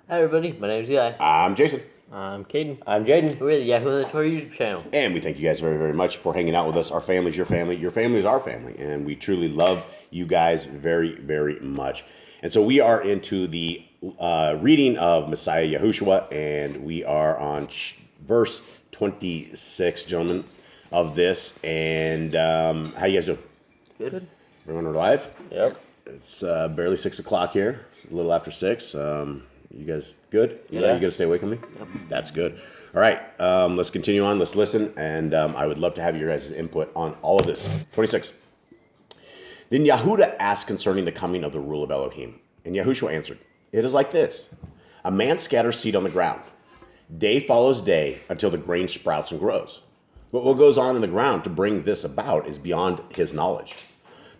Hi everybody, my name is Eli. I'm Jason. I'm Caden. I'm Jaden. We're the Yahoo and the Torah YouTube channel. And we thank you guys very, very much for hanging out with us. Our family is your family. Your family is our family. And we truly love you guys very, very much. And so we are into the reading of Messiah Yahushua. And we are on verse 26, gentlemen, of this. And how you guys doing? Good. Everyone alive? Yep. It's barely 6 o'clock here. It's a little after 6. You guys good? You going to stay awake with me? Yep. That's good. All right. Let's continue on. Let's listen. And I would love to have your guys' input on all of this. 26. Then Yahudah asked concerning the coming of the rule of Elohim. And Yahushua answered, "It is like this. A man scatters seed on the ground. Day follows day until the grain sprouts and grows. But what goes on in the ground to bring this about is beyond his knowledge.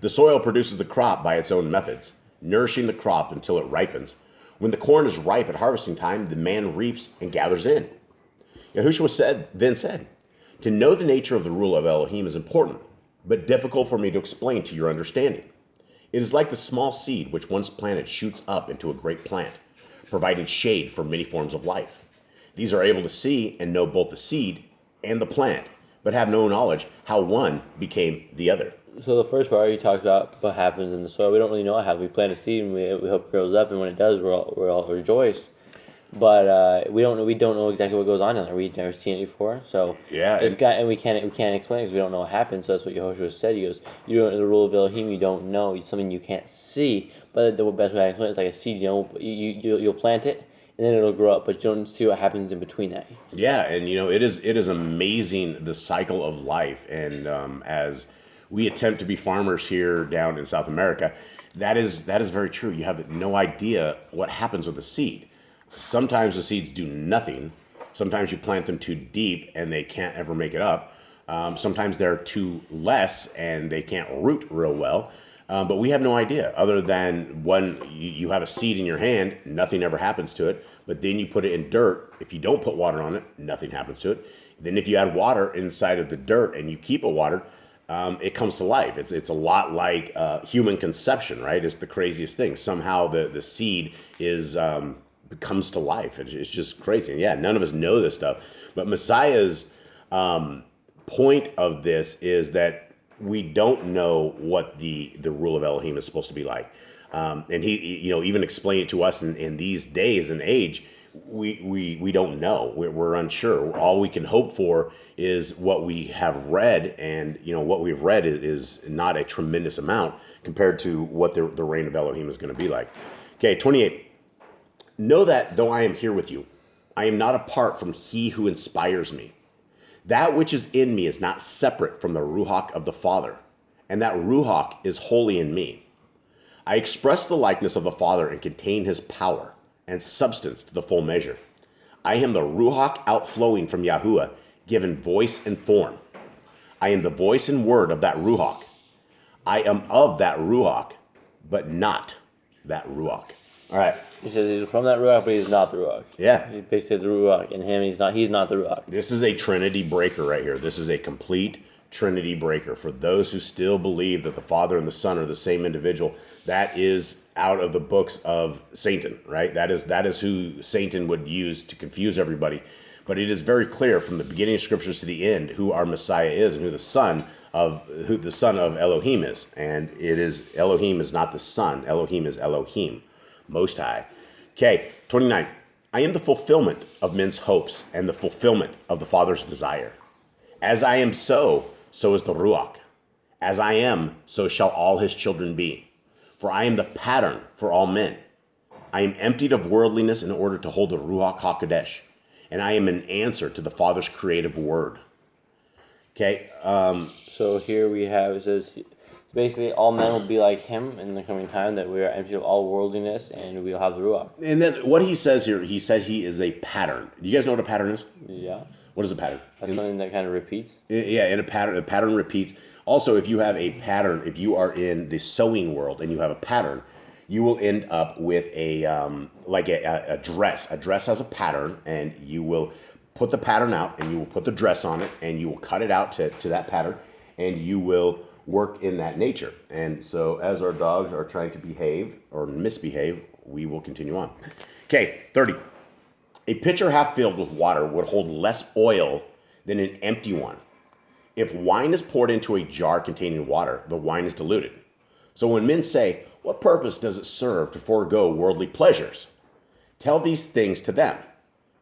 The soil produces the crop by its own methods, nourishing the crop until it ripens. When the corn is ripe at harvesting time, the man reaps and gathers in." Yahushua then said, "To know the nature of the rule of Elohim is important, but difficult for me to explain to your understanding. It is like the small seed which once planted shoots up into a great plant, providing shade for many forms of life. These are able to see and know both the seed and the plant, but have no knowledge how one became the other." So the first part, he talks about what happens in the soil. We don't really know what happens. We plant a seed and we hope it grows up, and when it does, we're all rejoice. But we don't know exactly what goes on in there. We've never seen it before, so Yeah, and we can't explain it because we don't know what happens. So that's what Yehoshua said. He goes, "You don't know the rule of Elohim. You don't know. It's something you can't see. But the best way I explain it is like a seed. You'll plant it, and then it'll grow up, but you don't see what happens in between that." Yeah, and it is amazing, the cycle of life. And as we attempt to be farmers here down in South America, that is very true. You have no idea what happens with the seed. Sometimes the seeds do nothing. Sometimes you plant them too deep and they can't ever make it up. Sometimes they're too less and they can't root real well. But we have no idea other than when you have a seed in your hand, nothing ever happens to it. But then you put it in dirt. If you don't put water on it, nothing happens to it. Then if you add water inside of the dirt and you keep it watered, it comes to life. It's a lot like human conception, right? It's the craziest thing. Somehow the seed comes to life. It's just crazy. And yeah, none of us know this stuff. But Messiah's point of this is that we don't know what the rule of Elohim is supposed to be like. And he even explained it to us in these days and age. We don't know. We're unsure. All we can hope for is what we have read, and what we've read is not a tremendous amount compared to what the reign of Elohim is going to be like. Okay, 28. "Know that though I am here with you, I am not apart from he who inspires me. That which is in me is not separate from the Ruach of the Father, and that Ruach is wholly in me. I express the likeness of the Father and contain his power and substance to the full measure. I am the Ruach outflowing from Yahuwah, given voice and form. I am the voice and word of that Ruach. I am of that Ruach, but not that Ruach." All right. He says he's from that Ruach, but he's not the Ruach. Yeah. He basically says the Ruach in him. He's not the Ruach. This is a Trinity breaker right here. This is a complete Trinity breaker. For those who still believe that the Father and the Son are the same individual, that is out of the books of Satan, right? That is who Satan would use to confuse everybody. But it is very clear from the beginning of Scriptures to the end who our Messiah is and who the son of Elohim is. And Elohim is not the Son. Elohim is Elohim, Most High. Okay, 29. "I am the fulfillment of men's hopes and the fulfillment of the Father's desire. As I am so is the Ruach. As I am, so shall all his children be. For I am the pattern for all men. I am emptied of worldliness in order to hold the Ruach HaKodesh, and I am an answer to the Father's creative word." Okay. So here we have, it says, basically all men will be like him in the coming time, that we are empty of all worldliness and we will have the Ruach. And then what he says here, he says he is a pattern. Do you guys know what a pattern is? Yeah. What is a pattern? That's something that kind of repeats. Yeah, and a pattern repeats. Also, if you have a pattern, if you are in the sewing world and you have a pattern, you will end up with a dress. A dress has a pattern, and you will put the pattern out, and you will put the dress on it, and you will cut it out to that pattern, and you will work in that nature. And so as our dogs are trying to behave or misbehave, we will continue on. Okay, 30. A pitcher half filled with water would hold less oil than an empty one. If wine is poured into a jar containing water, the wine is diluted. So when men say, what purpose does it serve to forego worldly pleasures? Tell these things to them.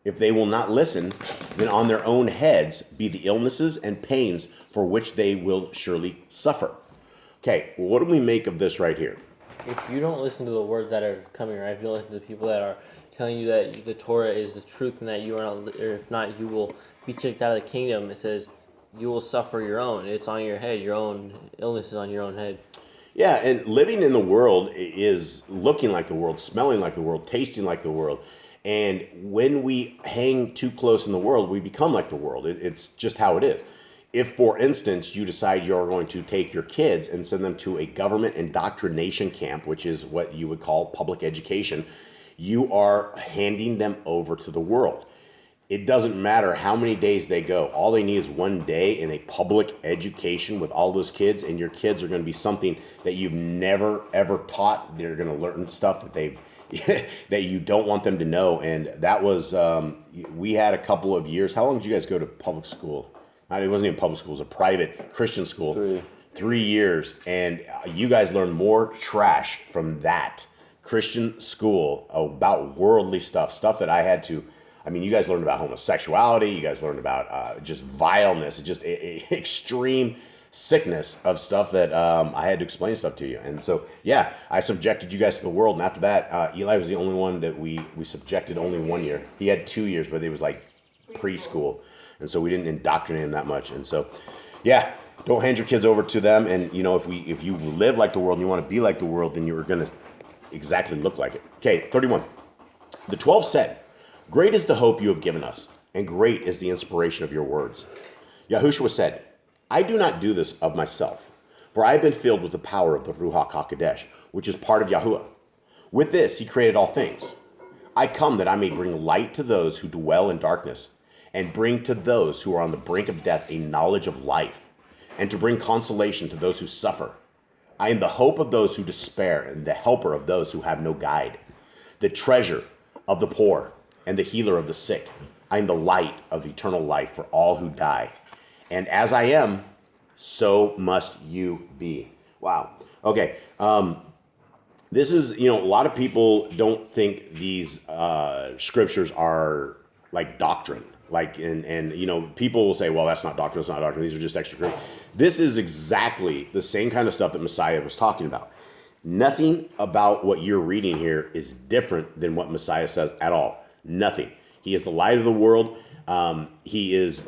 If they will not listen, then on their own heads be the illnesses and pains for which they will surely suffer. Okay, well, what do we make of this right here? If you don't listen to the words that are coming, right? If you don't listen to the people that are telling you that the Torah is the truth and that you are not, or if not, you will be kicked out of the kingdom. It says you will suffer your own. It's on your head. Your own illness is on your own head. Yeah, and living in the world is looking like the world, smelling like the world, tasting like the world. And when we hang too close in the world, we become like the world. It's just how it is. If, for instance, you decide you're going to take your kids and send them to a government indoctrination camp, which is what you would call public education, you are handing them over to the world. It doesn't matter how many days they go. All they need is one day in a public education with all those kids, and your kids are going to be something that you've never, ever taught. They're going to learn stuff that that you don't want them to know. And that was, we had a couple of years. How long did you guys go to public school? It wasn't even public school. It was a private Christian school. 3 years. And you guys learned more trash from that Christian school about worldly stuff that I had to. I mean, you guys learned about homosexuality. You guys learned about just vileness, just extreme sickness of stuff that I had to explain stuff to you. And so, yeah, I subjected you guys to the world. And after that, Eli was the only one that we subjected only 1 year. He had 2 years, but it was like preschool. And so we didn't indoctrinate him that much. And so, yeah, don't hand your kids over to them. And, you know, if you live like the world and you want to be like the world, then you're going to exactly look like it. Okay, 31. The 12 said, great is the hope you have given us, and great is the inspiration of your words. Yahushua said, I do not do this of myself, for I have been filled with the power of the Ruach HaKodesh, which is part of Yahuwah. With this he created all things. I come that I may bring light to those who dwell in darkness, and bring to those who are on the brink of death a knowledge of life, and to bring consolation to those who suffer. I am the hope of those who despair, and the helper of those who have no guide, the treasure of the poor, and the healer of the sick. I am the light of eternal life for all who die. And as I am, so must you be. Wow. Okay. This is, a lot of people don't think these scriptures are like doctrine. People will say, well, that's not doctrine, that's not doctrine. These are just extra. This is exactly the same kind of stuff that Messiah was talking about. Nothing about what you're reading here is different than what Messiah says at all. Nothing. He is the light of the world. He is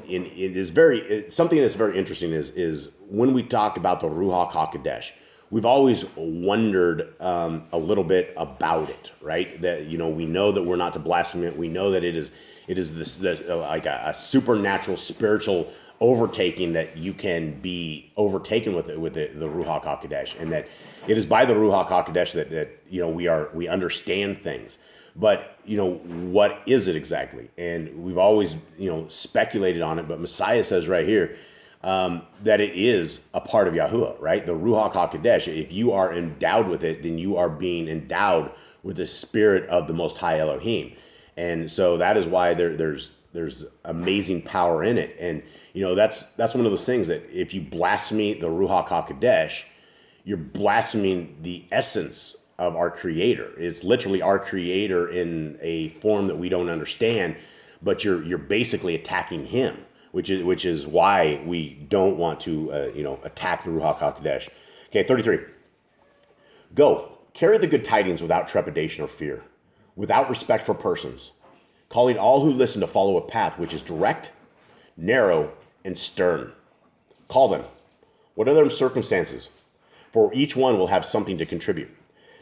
something that's very interesting is when we talk about the Ruach HaKodesh, we've always wondered a little bit about it, right? That, we know that we're not to blaspheme it. We know that it is this like a supernatural spiritual overtaking that you can be overtaken with the Ruach HaKodesh, and that it is by the Ruach HaKodesh that we understand things. But, what is it exactly? And we've always, speculated on it. But Messiah says right here that it is a part of Yahuwah, right? The Ruach HaKodesh. If you are endowed with it, then you are being endowed with the spirit of the Most High Elohim. And so that is why there's amazing power in it. And, that's one of those things that if you blaspheme the Ruach HaKodesh, you're blaspheming the essence of our Creator. It's literally our Creator in a form that we don't understand, but you're basically attacking Him, which is why we don't want to attack the Ruach HaKodesh. Okay, 33. Go, carry the good tidings without trepidation or fear, without respect for persons, calling all who listen to follow a path which is direct, narrow, and stern. Call them, whatever their circumstances, for each one will have something to contribute.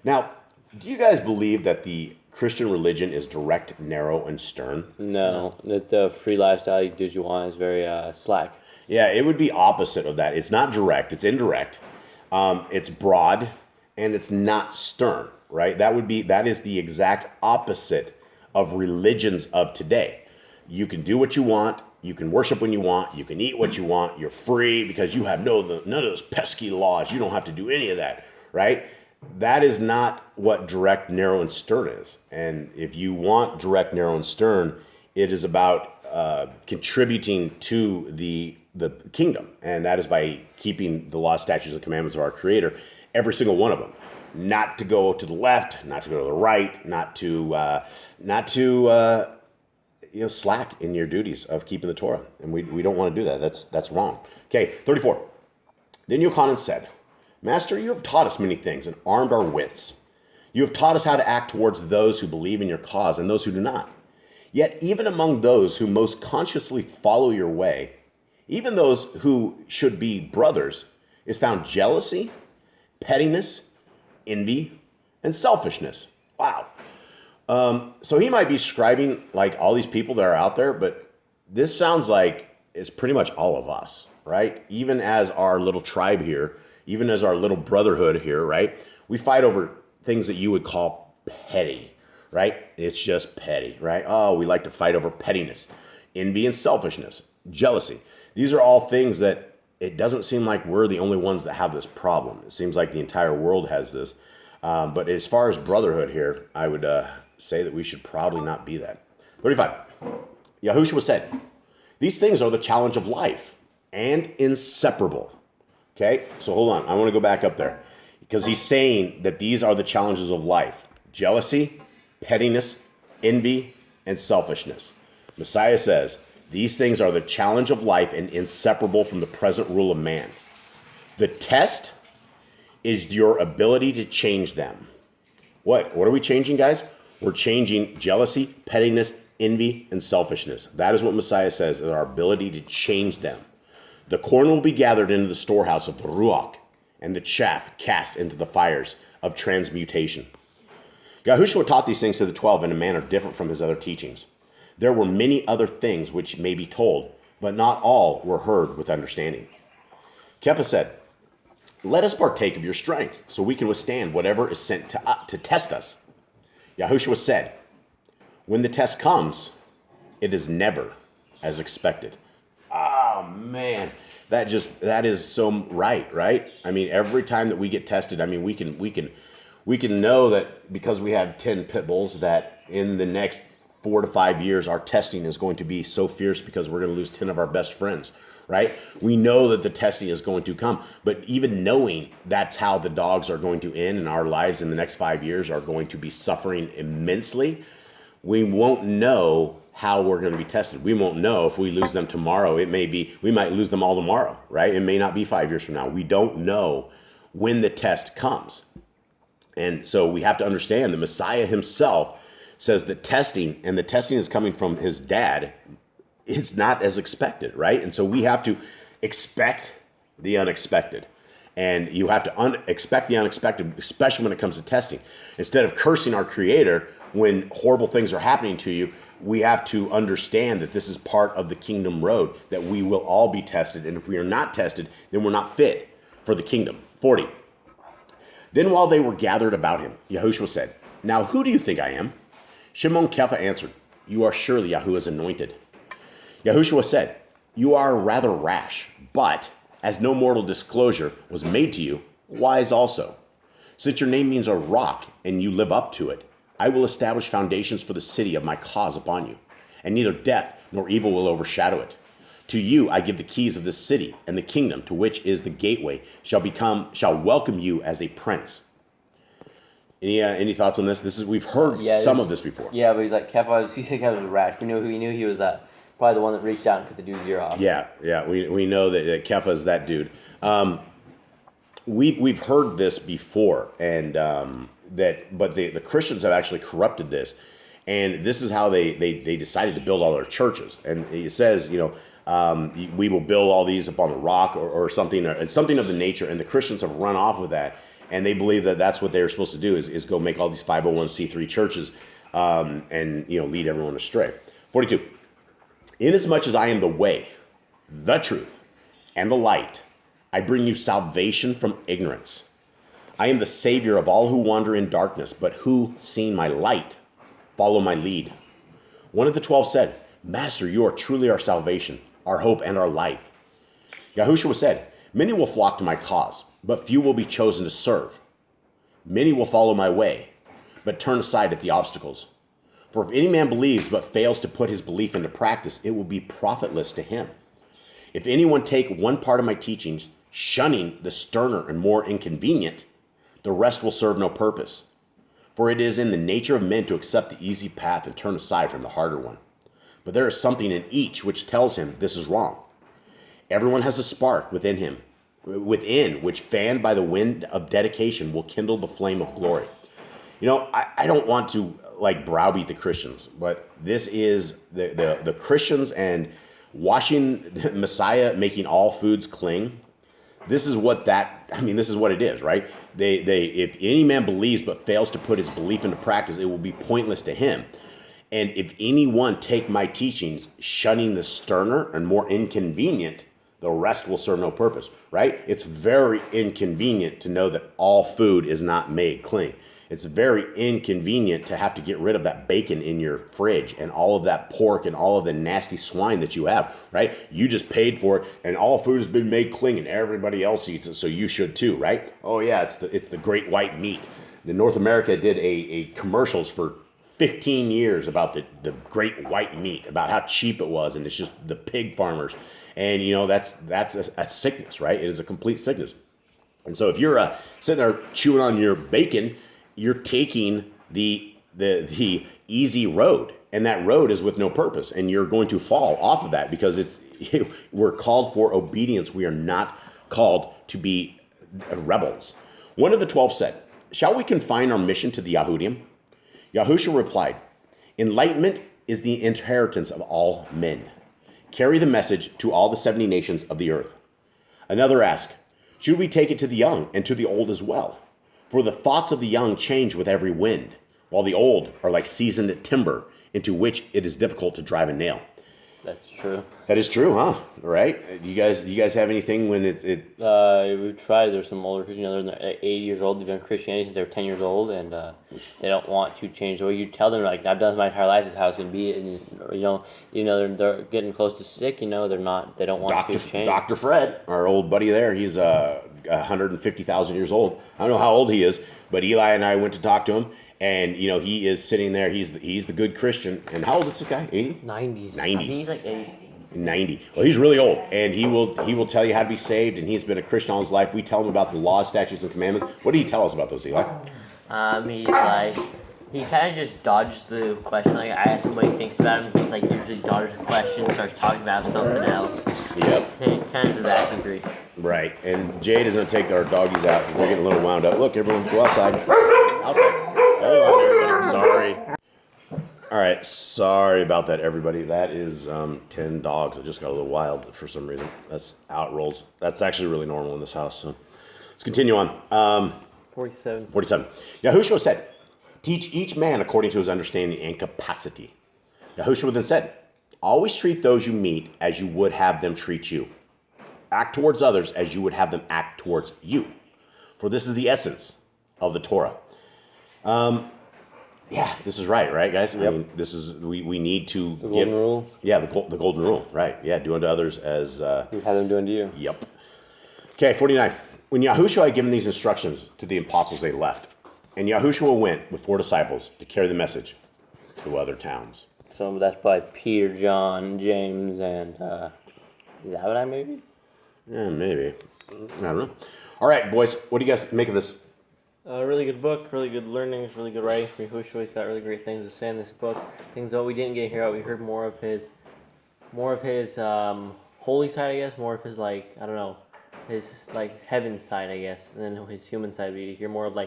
Now, do you guys believe that the Christian religion is direct, narrow, and stern? No, that the free lifestyle you do what you want is very slack. Yeah, it would be opposite of that. It's not direct, it's indirect. It's broad, and it's not stern, right? That is the exact opposite of religions of today. You can do what you want, you can worship when you want, you can eat what you want, you're free because you have none of those pesky laws. You don't have to do any of that, right? That is not what direct, narrow, and stern is. And if you want direct, narrow, and stern, it is about contributing to the kingdom, and that is by keeping the law, statutes, and commandments of our Creator, every single one of them. Not to go to the left, not to go to the right, not to slack in your duties of keeping the Torah, and we don't want to do that. That's wrong. Okay, 34. Then Yochanan said, Master, you have taught us many things and armed our wits. You have taught us how to act towards those who believe in your cause and those who do not. Yet even among those who most consciously follow your way, even those who should be brothers, is found jealousy, pettiness, envy, and selfishness. Wow. So he might be scribing like all these people that are out there, but this sounds like it's pretty much all of us, right? Even as our little tribe here, even as our little brotherhood here, right? We fight over things that you would call petty, right? It's just petty, right? Oh, we like to fight over pettiness, envy, and selfishness, jealousy. These are all things that it doesn't seem like we're the only ones that have this problem. It seems like the entire world has this. But as far as brotherhood here, I would say that we should probably not be that. 35. Yahushua said, these things are the challenge of life and inseparable. Okay, so hold on. I want to go back up there because he's saying that these are the challenges of life. Jealousy, pettiness, envy, and selfishness. Messiah says, these things are the challenge of life and inseparable from the present rule of man. The test is your ability to change them. What are we changing, guys? We're changing jealousy, pettiness, envy, and selfishness. That is what Messiah says, is our ability to change them. The corn will be gathered into the storehouse of the Ruach, and the chaff cast into the fires of transmutation. Yahushua taught these things to the 12 in a manner different from his other teachings. There were many other things which may be told, but not all were heard with understanding. Kepha said, let us partake of your strength, so we can withstand whatever is sent to test us. Yahushua said, when the test comes, it is never as expected. Oh, man, that is so right? I mean, every time that we get tested, I mean, we can know that because we have 10 pit bulls that in the next 4 to 5 years, our testing is going to be so fierce because we're going to lose 10 of our best friends, right? We know that the testing is going to come, but even knowing that's how the dogs are going to end and our lives in the next 5 years are going to be suffering immensely, we won't know how we're going to be tested. We won't know if we lose them tomorrow. We might lose them all tomorrow, right? It may not be 5 years from now. We don't know when the test comes. And so we have to understand the Messiah himself says that testing, and the testing is coming from his dad, it's not as expected, right? And so we have to expect the unexpected. And you have to expect the unexpected, especially when it comes to testing. Instead of cursing our Creator when horrible things are happening to you, we have to understand that this is part of the kingdom road, that we will all be tested. And if we are not tested, then we're not fit for the kingdom. 40. Then while they were gathered about him, Yahushua said, now who do you think I am? Shimon Kepha answered, you are surely Yahuwah's anointed. Yahushua said, you are rather rash, but as no mortal disclosure was made to you, wise also. Since your name means a rock, and you live up to it, I will establish foundations for the city of my cause upon you, and neither death nor evil will overshadow it. To you I give the keys of this city, and the kingdom to which is the gateway shall welcome you as a prince. Any thoughts on this? We've heard some of this before. Yeah, but he's like he said Kepha was rash. We knew he was probably the one that reached out and cut the dude's ear off. Yeah. We know that Kepha is that dude. We've heard this before, and but the Christians have actually corrupted this, and this is how they decided to build all their churches. And it says, we will build all these upon the rock or something, or something of the nature. And the Christians have run off with that, and they believe that that's what they're supposed to do is go make all these 501c3 churches, and lead everyone astray. 42. Inasmuch as I am the way, the truth, and the light, I bring you salvation from ignorance. I am the Savior of all who wander in darkness, but who, seeing my light, follow my lead. One of the 12 said, Master, you are truly our salvation, our hope, and our life. Yahushua said, many will flock to my cause, but few will be chosen to serve. Many will follow my way, but turn aside at the obstacles. For if any man believes but fails to put his belief into practice, it will be profitless to him. If anyone take one part of my teachings, shunning the sterner and more inconvenient, the rest will serve no purpose. For it is in the nature of men to accept the easy path and turn aside from the harder one. But there is something in each which tells him this is wrong. Everyone has a spark within, which fanned by the wind of dedication will kindle the flame of glory. You know, I don't want to browbeat the Christians, but this is the Christians and washing the Messiah, making all foods cling. This is what it is, right? If any man believes but fails to put his belief into practice, it will be pointless to him. And if anyone take my teachings, shunning the sterner and more inconvenient, the rest will serve no purpose, right? It's very inconvenient to know that all food is not made clean. It's very inconvenient to have to get rid of that bacon in your fridge and all of that pork and all of the nasty swine that you have, right? You just paid for it and all food has been made clean and everybody else eats it, so you should too, right? Oh yeah, it's the great white meat. North America did a commercials for 15 years about the great white meat, about how cheap it was, and it's just the pig farmers. And you know, that's a sickness, right? It is a complete sickness. And so if you're sitting there chewing on your bacon, you're taking the easy road, and that road is with no purpose, and you're going to fall off of that because we're called for obedience. We are not called to be rebels. One of the 12 said, "Shall we confine our mission to the Yahudim?" Yahushua replied, "Enlightenment is the inheritance of all men. Carry the message to all the 70 nations of the earth." Another asked, "Should we take it to the young and to the old as well? For the thoughts of the young change with every wind, while the old are like seasoned timber, into which it is difficult to drive a nail." That's true. That is true, huh? Right? Do you guys have anything when it? We've tried. There's some older Christians, they're in their 80 years old. They've done Christianity since they were 10 years old, and they don't want to change the way you tell them. Like, I've done this my entire life. This is how it's going to be. And they're getting close to sick. They don't want to change. Dr. Fred, our old buddy there, he's 150,000 years old. I don't know how old he is, but Eli and I went to talk to him. And, he is sitting there. He's the good Christian. And how old is this guy? 80? 90s. 90s. I think he's like 80. 90. Well, he's really old. And he will tell you how to be saved. And he's been a Christian all his life. We tell him about the laws, statutes, and commandments. What do you tell us about those, Eli? He kind of just dodged the question. Like, I asked him what he thinks about him. He's usually dodges the question, starts talking about something else. Yep. Kind of to that degree. Right. And Jade is going to take our doggies out because they're getting a little wound up. Look, everyone, go outside. Outside. Hold on, everybody. Sorry. All right. Sorry about that, everybody. That is 10 dogs that just got a little wild for some reason. That's out rolls. That's actually really normal in this house. So let's continue on. 47. Yahushua said, "Teach each man according to his understanding and capacity." Yahushua then said, "Always treat those you meet as you would have them treat you. Act towards others as you would have them act towards you. For this is the essence of the Torah." Yeah, this is right, guys? Yep. I mean, this is, we need to the golden rule? Yeah, the golden rule, right. Yeah, do unto others as... you have them do unto you. Yep. Okay, 49. When Yahushua had given these instructions to the apostles, they left. And Yahushua went with 4 disciples to carry the message to other towns. So that's probably Peter, John, James, and Zabadi, maybe? Yeah, maybe. I don't know. All right, boys, what do you guys make of this? Really good book, really good learnings, really good writing from Yahushua. He's got really great things to say in this book. Things that we didn't get here. We heard more of his holy side, I guess. More of his his heaven side, I guess, and then his human side. We hear more of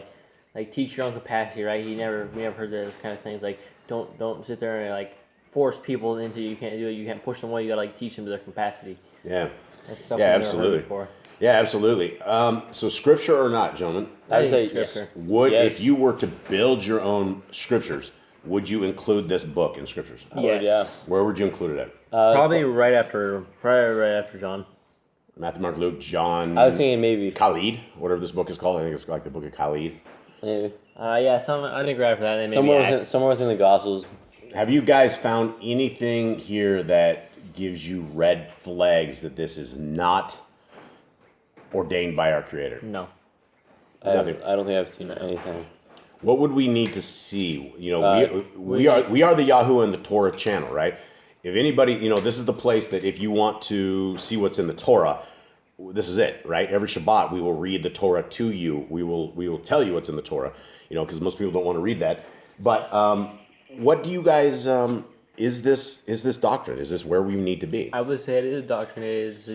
teach your own capacity, right? We never heard those kind of things. Like don't sit there and force people into you can't do it. You can't push them away. You gotta teach them to their capacity. Yeah. That's stuff yeah, we've absolutely. never heard before. Yeah, absolutely. So scripture or not, gentlemen? I would say scripture. If you were to build your own scriptures, would you include this book in scriptures? Yes. Where would you include it at? Probably right after John. Matthew, Mark, Luke, John. I was thinking maybe Khalid, whatever this book is called. I think it's like the book of Khalid. maybe. I think right after that. Then maybe Somewhere within the Gospels. Have you guys found anything here that gives you red flags that this is not ordained by our Creator? No. Nothing. I don't think I've seen anything. What would we need to see? You know, Uh, we are the Yahoo and the Torah channel, right? If anybody, you know, this is the place that if you want to see what's in the Torah, this is it, right? Every Shabbat we will read the Torah to you. We will tell you what's in the Torah, you know, because most people don't want to read that. But what do you guys? Is this doctrine? Is this where we need to be? I would say it is doctrine. It's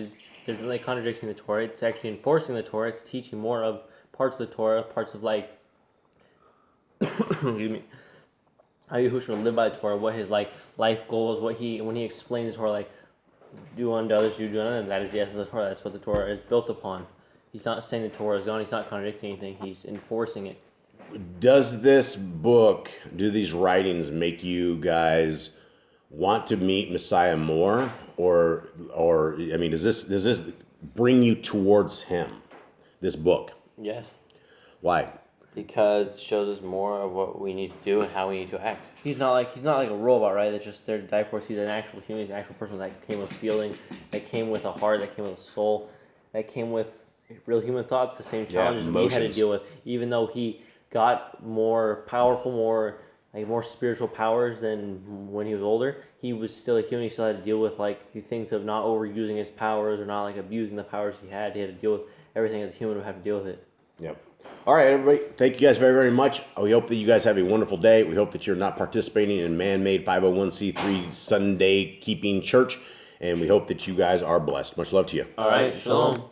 definitely contradicting the Torah. It's actually enforcing the Torah. It's teaching more of parts of the Torah, parts of like, excuse me, how Yahushua would live by the Torah, what his like life goals, when he explains the Torah, like do unto others, you do unto them. That is the essence of the Torah. That's what the Torah is built upon. He's not saying the Torah is gone. He's not contradicting anything. He's enforcing it. Does this book, do these writings make you guys want to meet Messiah more, or I mean, does this bring you towards him? This book, Yes. why? Because it shows us more of what we need to do and how we need to act. He's not like a robot, right? That's just there to die for us. He's an actual human. He's an actual person that came with feeling, that came with a heart, that came with a soul, that came with real human thoughts. The same challenges that we had to emotions. deal with. Even though he got more powerful, more spiritual powers than when he was older, he was still a human. He still had to deal with like the things of not overusing his powers or not like abusing the powers he had. He had to deal with everything as a human would have to deal with it. Yep. All right, everybody. Thank you guys very, very much. We hope that you guys have a wonderful day. We hope that you're not participating in man-made 501c3 Sunday keeping church, and we hope that you guys are blessed. Much love to you. All right, shalom.